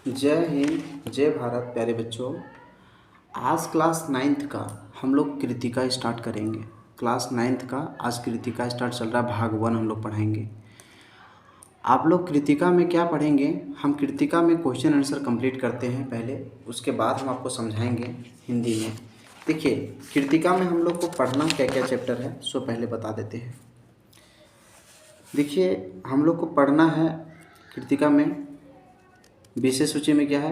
जय हिंद, जय भारत। प्यारे बच्चों, आज क्लास नाइन्थ का हम लोग कृतिका स्टार्ट करेंगे। क्लास नाइन्थ का आज कृतिका स्टार्ट चल रहा है, भाग 1 हम लोग पढ़ाएंगे। आप लोग कृतिका में क्या पढ़ेंगे? हम कृतिका में क्वेश्चन आंसर कंप्लीट करते हैं पहले, उसके बाद हम आपको समझाएंगे हिंदी में। देखिए, कृतिका में हम लोग को पढ़ना क्या क्या चैप्टर है सो पहले बता देते हैं। देखिए, हम लोग को पढ़ना है कृतिका में विषय सूची में क्या है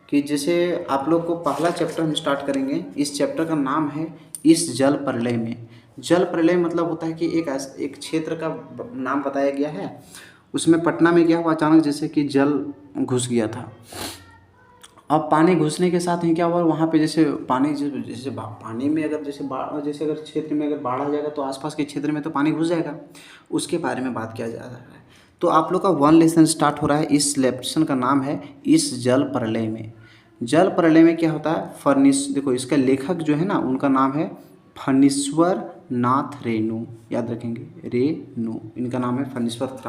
कि जैसे आप लोग को पहला चैप्टर हम स्टार्ट करेंगे। इस चैप्टर का नाम है इस जल प्रलय में। जल प्रलय मतलब होता है कि एक क्षेत्र का नाम बताया गया है। उसमें पटना में क्या हुआ, अचानक जैसे कि जल घुस गया था। अब पानी घुसने के साथ ही क्या हुआ, वहाँ पे जैसे पानी जैसे पानी में अगर जैसे अगर क्षेत्र में अगर बाढ़ आ जाएगा तो आसपास के क्षेत्र में तो पानी घुस जाएगा। उसके बारे में बात किया जा रहा है। तो आप लोग का 1 लेसन स्टार्ट हो रहा है। इस लेसन का नाम है इस जल प्रलय में। जल प्रलय में क्या होता है, देखो इसका लेखक जो है ना, उनका नाम है फणीश्वर नाथ रेणु। याद रखेंगे, रेणु इनका नाम है, फणीश्वर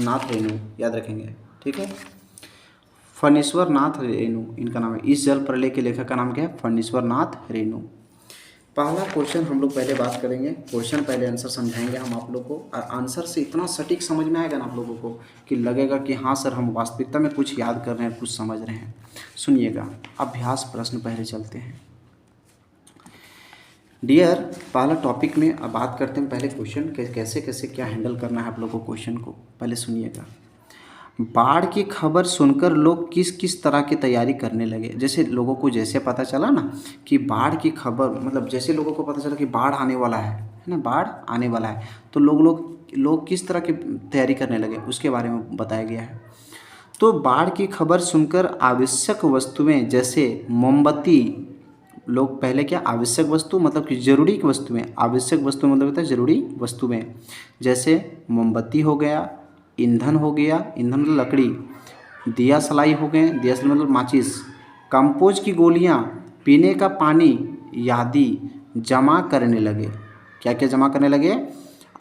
नाथ रेणु याद रखेंगे, ठीक है। फणीश्वर नाथ रेणु इनका नाम है। इस जल प्रलय के लेखक का नाम क्या है? फणीश्वर नाथ रेणु। पहला क्वेश्चन हम लोग पहले बात करेंगे। क्वेश्चन पहले आंसर समझाएंगे हम आप लोग को, और आंसर से इतना सटीक समझ में आएगा ना आप लोगों को कि लगेगा कि हाँ सर, हम वास्तविकता में कुछ याद कर रहे हैं, कुछ समझ रहे हैं। सुनिएगा, अभ्यास प्रश्न पहले चलते हैं। डियर, पहला टॉपिक में अब बात करते हैं पहले क्वेश्चन कैसे कैसे क्या हैंडल करना है आप लोगों को। क्वेश्चन को पहले सुनिएगा। बाढ़ की खबर सुनकर लोग किस किस तरह की तैयारी करने लगे। जैसे लोगों को जैसे पता चला ना कि बाढ़ की खबर, मतलब जैसे लोगों को पता चला कि बाढ़ आने वाला है ना, बाढ़ आने वाला है, तो लोग किस तरह की तैयारी करने लगे उसके बारे में बताया गया है। तो बाढ़ की खबर सुनकर आवश्यक वस्तुएं जैसे मोमबत्ती, लोग पहले क्या, आवश्यक वस्तु मतलब कि जरूरी की वस्तुएं, आवश्यक वस्तु मतलब होता है जरूरी वस्तुएं, जैसे मोमबत्ती हो गया, ईंधन हो गया, ईंधन मतलब लकड़ी, दिया सलाई हो गए, दिया सलाई मतलब माचिस, कंपोज की गोलियां, पीने का पानी आदि जमा करने लगे। क्या क्या जमा करने लगे?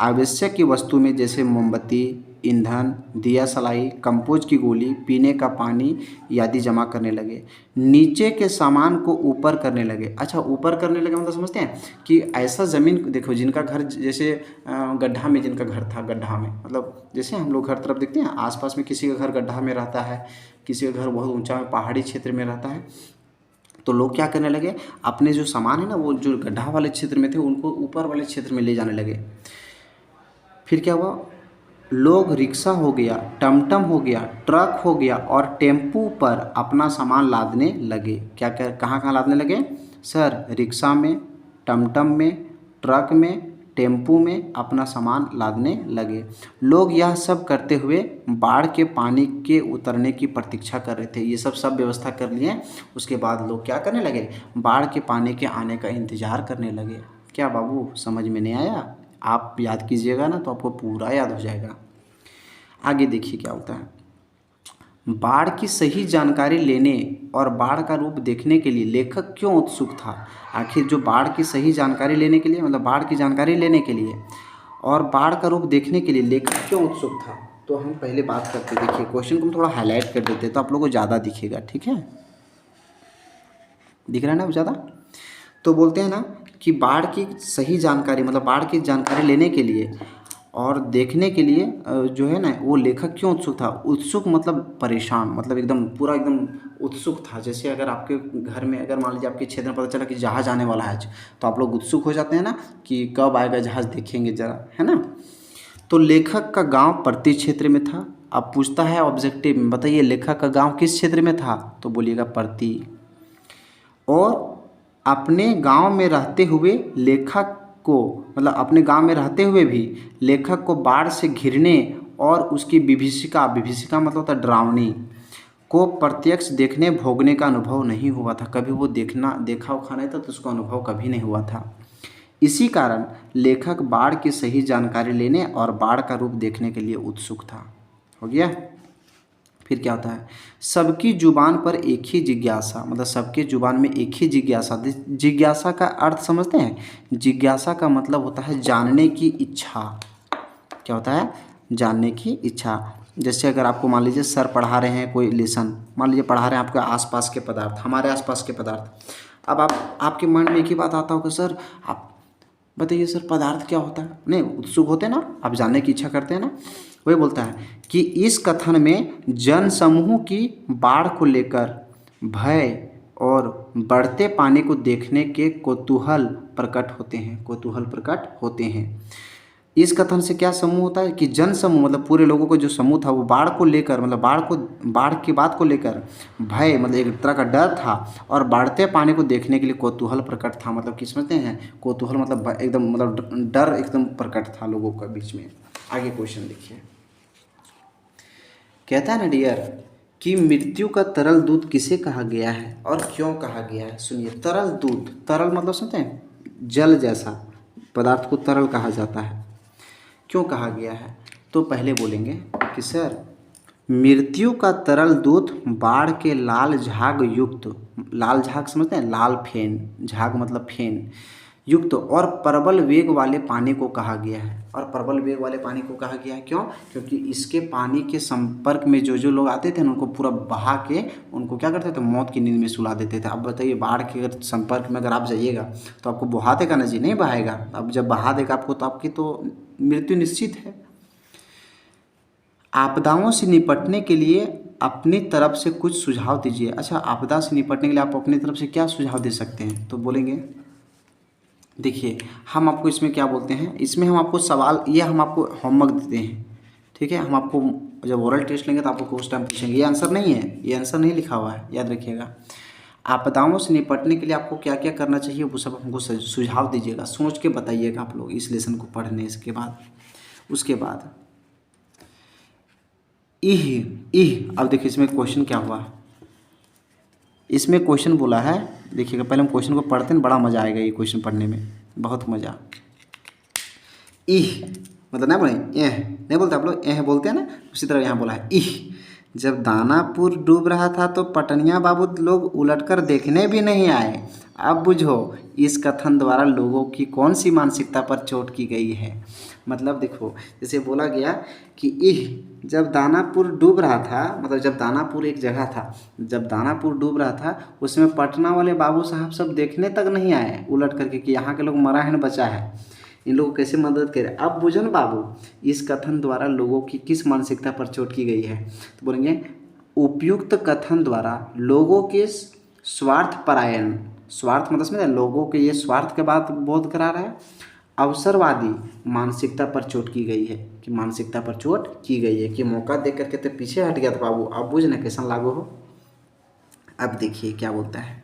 आवश्यक की वस्तु में जैसे मोमबत्ती, ईंधन, दिया सलाई, कंपोज की गोली, पीने का पानी आदि जमा करने लगे। नीचे के सामान को ऊपर करने लगे। अच्छा, ऊपर करने लगे मतलब समझते हैं कि ऐसा ज़मीन, देखो जिनका घर जैसे गड्ढा में, जिनका घर था गड्ढा में, मतलब जैसे हम लोग घर तरफ देखते हैं आसपास में किसी का घर गड्ढा में रहता है, किसी का घर बहुत ऊंचा पहाड़ी क्षेत्र में रहता है, तो लोग क्या करने लगे, अपने जो सामान है ना, वो जो गड्ढा वाले क्षेत्र में थे उनको ऊपर वाले क्षेत्र में ले जाने लगे। फिर क्या हुआ, लोग रिक्शा हो गया, टमटम हो गया, ट्रक हो गया और टेम्पू पर अपना सामान लादने लगे। क्या क्या कहाँ कहाँ लादने लगे सर? रिक्शा में, टमटम में, ट्रक में, टेम्पू में अपना सामान लादने लगे। लोग यह सब करते हुए बाढ़ के पानी के उतरने की प्रतीक्षा कर रहे थे। ये सब व्यवस्था कर लिए, उसके बाद लोग क्या करने लगे, बाढ़ के पानी के आने का इंतज़ार करने लगे। क्या बाबू समझ में नहीं आया? आप याद कीजिएगा ना तो आपको पूरा याद हो जाएगा। आगे देखिए क्या होता है। बाढ़ की सही जानकारी लेने और बाढ़ का रूप देखने के लिए लेखक क्यों उत्सुक था? आखिर जो बाढ़ की सही जानकारी लेने के लिए, मतलब बाढ़ की जानकारी लेने के लिए और बाढ़ का रूप देखने के लिए लेखक क्यों उत्सुक था, तो हम पहले बात करते। देखिए, क्वेश्चन को हम थोड़ा हाईलाइट कर देते तो आप लोगों को ज़्यादा दिखेगा, ठीक है? दिख रहा है ना ज़्यादा? तो बोलते हैं ना कि बाढ़ की सही जानकारी, मतलब बाढ़ की जानकारी लेने के लिए और देखने के लिए जो है ना, वो लेखक क्यों उत्सुक था? उत्सुक मतलब परेशान, मतलब एकदम पूरा एकदम उत्सुक था। जैसे अगर आपके घर में, अगर मान लीजिए आपके क्षेत्र में पता चला कि जहाज़ आने वाला है आज, तो आप लोग उत्सुक हो जाते हैं ना कि कब आएगा जहाज़, देखेंगे ज़रा, है ना। तो लेखक का गांव प्रति क्षेत्र में था। अब पूछता है ऑब्जेक्टिव में, बताइए लेखक का गांव किस क्षेत्र में था, तो बोलिएगा प्रति। और अपने गांव में रहते हुए लेखक को, मतलब अपने गांव में रहते हुए भी लेखक को बाढ़ से घिरने और उसकी विभीषिका, विभीषिका मतलब होता है डरावनी, को प्रत्यक्ष देखने भोगने का अनुभव नहीं हुआ था। कभी वो देखा उखा नहीं था, तो उसका अनुभव कभी नहीं हुआ था। इसी कारण लेखक बाढ़ की सही जानकारी लेने और बाढ़ का रूप देखने के लिए उत्सुक था। हो गया। फिर क्या होता है, सबकी जुबान पर एक ही जिज्ञासा, मतलब सबके जुबान में एक ही जिज्ञासा। जिज्ञासा का अर्थ समझते हैं? जिज्ञासा का मतलब होता है जानने की इच्छा। क्या होता है? जानने की इच्छा। जैसे अगर आपको मान लीजिए सर पढ़ा रहे हैं कोई लेसन, मान लीजिए पढ़ा रहे हैं आपके आसपास के पदार्थ, हमारे आसपास के पदार्थ। अब आपके मन में एक ही बात आता होगा, सर आप बताइए सर पदार्थ क्या होता है, नहीं उत्सुक होते हैं ना, आप जानने की इच्छा करते हैं ना। वही बोलता है कि इस कथन में जन समूह की बाढ़ को लेकर भय और बढ़ते पानी को देखने के कौतूहल प्रकट होते हैं, कौतूहल प्रकट होते हैं। इस कथन से क्या समूह होता है कि जन समूह मतलब पूरे लोगों को जो समूह था वो बाढ़ को लेकर मतलब बाढ़ की बात को लेकर भय मतलब एक तरह का डर था और बढ़ते पानी को देखने के लिए कौतूहल प्रकट था। मतलब कि समझते हैं कौतूहल मतलब एकदम मतलब डर एकदम प्रकट था लोगों के बीच में। आगे क्वेश्चन देखिए, कहता है ना डियर कि मृत्यु का तरल दूध किसे कहा गया है और क्यों कहा गया है। सुनिए, तरल दूध, तरल मतलब समझते हैं जल जैसा पदार्थ को तरल कहा जाता है। क्यों कहा गया है तो पहले बोलेंगे कि सर मृत्यु का तरल दूध बाढ़ के लाल झाग युक्त, लाल झाग समझते हैं, लाल फेन, झाग मतलब फेन युक्त और प्रबल वेग वाले पानी को कहा गया है। और प्रबल वेग वाले पानी को कहा गया है क्यों, क्योंकि इसके पानी के संपर्क में जो जो लोग आते थे ना उनको पूरा बहा के उनको क्या करते थे, मौत की नींद में सुला देते थे। अब बताइए बाढ़ के अगर संपर्क में अगर आप जाइएगा तो आपको बहा देगा ना जी, नहीं बहाएगा। अब जब बहा देगा आपको तो आपकी तो मृत्यु निश्चित है। आपदाओं से निपटने के लिए अपनी तरफ से कुछ सुझाव दीजिए। अच्छा, आपदा से निपटने के लिए आप अपनी तरफ से क्या सुझाव दे सकते हैं तो बोलेंगे, देखिए हम आपको इसमें क्या बोलते हैं, इसमें हम आपको सवाल, ये हम आपको होमवर्क देते हैं, ठीक है। हम आपको जब ओरल टेस्ट लेंगे तो आपको उस टाइम पूछेंगे, ये आंसर नहीं है, ये आंसर नहीं लिखा हुआ है, याद रखिएगा। आपदाओं से निपटने के लिए आपको क्या क्या करना चाहिए वो सब हमको सुझाव दीजिएगा, सोच के बताइएगा आप लोग इस लेसन को पढ़ने के बाद। उसके बाद इह अब देखिए इसमें क्वेश्चन क्या हुआ, इसमें क्वेश्चन बोला है, देखिएगा पहले हम क्वेश्चन को पढ़ते हैं, बड़ा मज़ा आएगा ये क्वेश्चन पढ़ने में, बहुत मज़ा। इह मतलब ना बोले एह, नहीं बोलते आप लोग, एह बोलते हैं ना, उसी तरह यहाँ बोला है इह। जब दानापुर डूब रहा था तो पटनिया बाबू लोग उलटकर देखने भी नहीं आए। अब बुझो इस कथन द्वारा लोगों की कौन सी मानसिकता पर चोट की गई है। मतलब देखो जैसे बोला गया कि इह जब दानापुर डूब रहा था, मतलब जब दानापुर एक जगह था, जब दानापुर डूब रहा था उसमें पटना वाले बाबू साहब सब देखने तक नहीं आए उलट करके कि यहाँ के लोग मरा है न बचा है, इन लोगों को कैसे मदद करें। अब बुझन बाबू इस कथन द्वारा लोगों की किस मानसिकता पर चोट की गई है तो बोलेंगे उपयुक्त कथन द्वारा लोगों के स्वार्थ परायण, स्वार्थ मतलब समझे लोगों के ये स्वार्थ के बात बोध करा रहा है, अवसरवादी मानसिकता पर चोट की गई है, कि मानसिकता पर चोट की गई है कि मौका देख करके तो पीछे हट गया था बाबू, अब बुझ ना कैसा लागू हो। अब देखिए क्या बोलता है,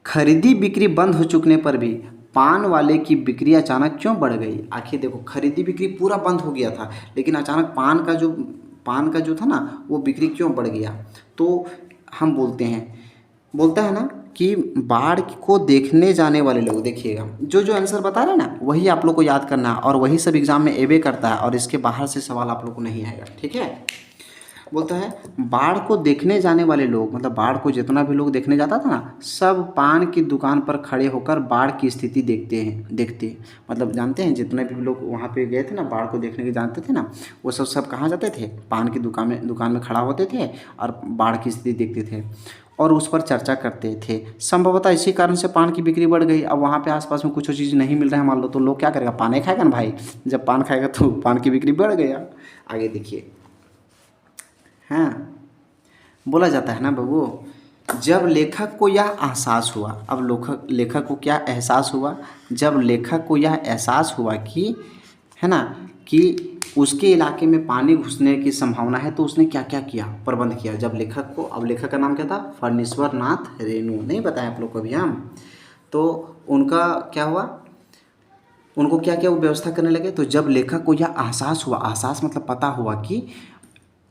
खरीदी बिक्री बंद हो चुकने पर भी पान वाले की बिक्री अचानक क्यों बढ़ गई। आखिर देखो खरीदी बिक्री पूरा बंद हो गया था लेकिन अचानक पान का जो था ना वो बिक्री क्यों बढ़ गया। तो हम बोलते हैं, बोलता है ना कि बाढ़ को देखने जाने वाले लोग, देखिएगा जो जो आंसर बता रहे हैं ना वही आप लोग को याद करना है और वही सब एग्जाम में एबे करता है और इसके बाहर से सवाल आप लोग को नहीं आएगा, ठीक है। बोलता है बाढ़ को देखने जाने वाले लोग, मतलब बाढ़ को जितना भी लोग देखने जाता था ना सब पान की दुकान पर खड़े होकर बाढ़ की स्थिति देखते मतलब जानते हैं जितने भी लोग वहाँ पे गए थे ना बाढ़ को देखने के जानते थे ना वो सब कहाँ जाते थे, पान की दुकान में खड़ा होते थे और बाढ़ की स्थिति देखते थे और उस पर चर्चा करते थे। संभवतः इसी कारण से पान की बिक्री बढ़ गई। अब वहाँ पे आसपास में कुछ चीज़ नहीं मिल रहा है मान लो तो लोग क्या करेगा, पान ही खाएगा ना भाई, जब पान खाएगा तो पान की बिक्री बढ़ गया। आगे देखिए, हाँ बोला जाता है ना बाबू, जब लेखक को यह एहसास हुआ, अब लेखक को क्या एहसास हुआ, जब लेखक को यह एहसास हुआ कि है ना कि उसके इलाके में पानी घुसने की संभावना है तो उसने क्या क्या किया, प्रबंध किया। जब लेखक को, अब लेखक का नाम क्या था, फणीश्वर नाथ रेणु, नहीं बताया आप लोग को अभी हम, तो उनका क्या हुआ, उनको क्या क्या वो व्यवस्था करने लगे। तो जब लेखक को यह एहसास हुआ, एहसास मतलब पता हुआ कि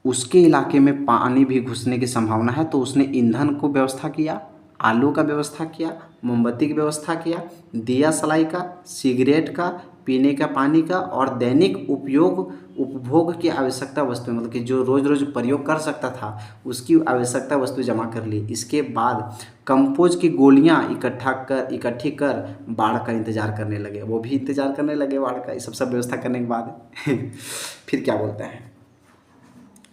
उसके इलाके में पानी भी घुसने की संभावना है तो उसने ईंधन को व्यवस्था किया, आलू का व्यवस्था किया, मोमबत्ती की व्यवस्था किया, दिया सलाई का, सिगरेट का, पीने का पानी का और दैनिक उपभोग की आवश्यकता वस्तु, मतलब कि जो रोज़ रोज़ प्रयोग कर सकता था उसकी आवश्यकता वस्तु जमा कर ली। इसके बाद कंपोज की गोलियां इकट्ठी कर बाढ़ का इंतज़ार करने लगे, वो भी इंतज़ार करने लगे बाढ़ का, ये सब व्यवस्था करने के बाद फिर क्या बोलता है,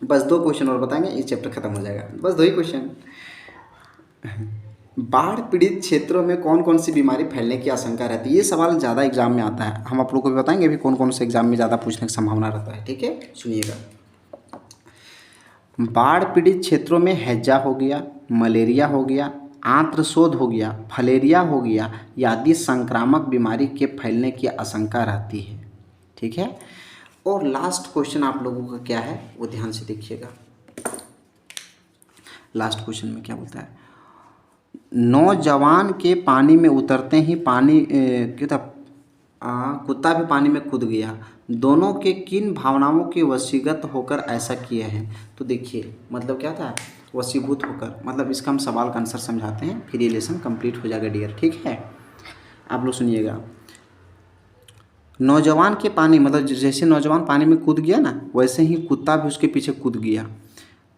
बस 2 क्वेश्चन और बताएंगे, ये चैप्टर खत्म हो जाएगा। बस 2 ही क्वेश्चन। बाढ़ पीड़ित क्षेत्रों में कौन कौन सी बीमारी फैलने की आशंका रहती है? ये सवाल ज़्यादा एग्जाम में आता है, हम आप लोग को भी बताएंगे अभी कौन कौन से एग्जाम में ज़्यादा पूछने की संभावना रहता है। ठीक है, सुनिएगा। बाढ़ पीड़ित क्षेत्रों में हैजा हो गया, मलेरिया हो गया, आंत्रशोथ हो गया, फलेरिया हो गया, आदि संक्रामक बीमारी के फैलने की आशंका रहती है। ठीक है, और लास्ट क्वेश्चन आप लोगों का क्या है वो ध्यान से देखिएगा। लास्ट क्वेश्चन में क्या बोलता है? नौजवान के पानी में उतरते ही पानी क्या था, कुत्ता भी पानी में कूद गया, दोनों के किन भावनाओं के वशीगत होकर ऐसा किए हैं? तो देखिए मतलब क्या था, वशीभूत होकर, मतलब इसका हम सवाल का आंसर समझाते हैं, फिर ये लेसन कंप्लीट हो जाएगा डियर। ठीक है, आप लोग सुनिएगा। नौजवान के पानी मतलब जैसे नौजवान पानी में कूद गया ना, वैसे ही कुत्ता भी उसके पीछे कूद गया।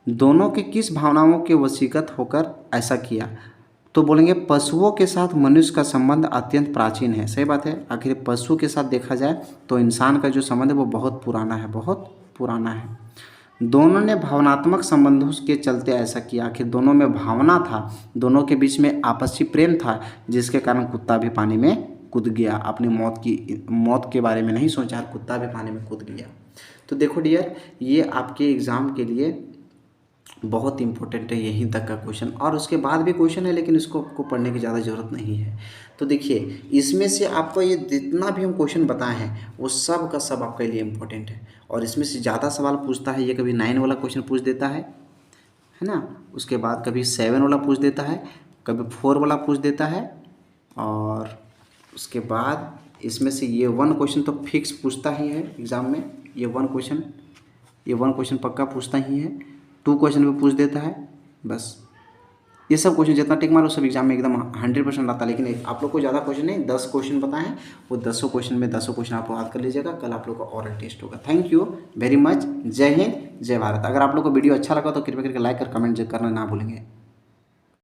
दोनों के किस भावनाओं के वशीगत होकर ऐसा किया? तो बोलेंगे पशुओं के साथ मनुष्य का संबंध अत्यंत प्राचीन है। सही बात है, आखिर पशु के साथ देखा जाए तो इंसान का जो संबंध है वो बहुत पुराना है, बहुत पुराना है। दोनों ने भावनात्मक संबंधों के चलते ऐसा किया, आखिर दोनों में भावना था, दोनों के बीच में आपसी प्रेम था, जिसके कारण कुत्ता भी पानी में कूद गया। अपनी मौत के बारे में नहीं सोचा, कुत्ता भी पानी में कूद गया। तो देखो डियर, ये आपके एग्ज़ाम के लिए बहुत इंपॉर्टेंट है, यहीं तक का क्वेश्चन, और उसके बाद भी क्वेश्चन है लेकिन इसको आपको पढ़ने की ज़्यादा ज़रूरत नहीं है। तो देखिए इसमें से आपको ये जितना भी हम क्वेश्चन बताए हैं वो सब का सब आपके लिए इम्पोर्टेंट है, और इसमें से ज़्यादा सवाल पूछता है ये। कभी 9 वाला क्वेश्चन पूछ देता है ना, उसके बाद कभी 7 वाला पूछ देता है, कभी 4 वाला पूछ देता है, और उसके बाद इसमें से ये 1 क्वेश्चन तो फिक्स पूछता ही है एग्ज़ाम में। ये 1 क्वेश्चन पक्का पूछता ही है। 2 क्वेश्चन भी पूछ देता है। बस ये सब क्वेश्चन जितना टिक मारो सब एग्जाम में एकदम 100% आता है। लेकिन आप लोग को ज़्यादा क्वेश्चन नहीं, 10 क्वेश्चन बताएं, वो 10 क्वेश्चन में 10 क्वेश्चन आप लोग याद कर लीजिएगा। कल आप लोग का ओरल टेस्ट होगा। Thank you very much. जय हिंद, जय भारत। अगर आप लोग को वीडियो अच्छा लगा तो कृपया करके लाइक और कमेंट करना ना भूलेंगे।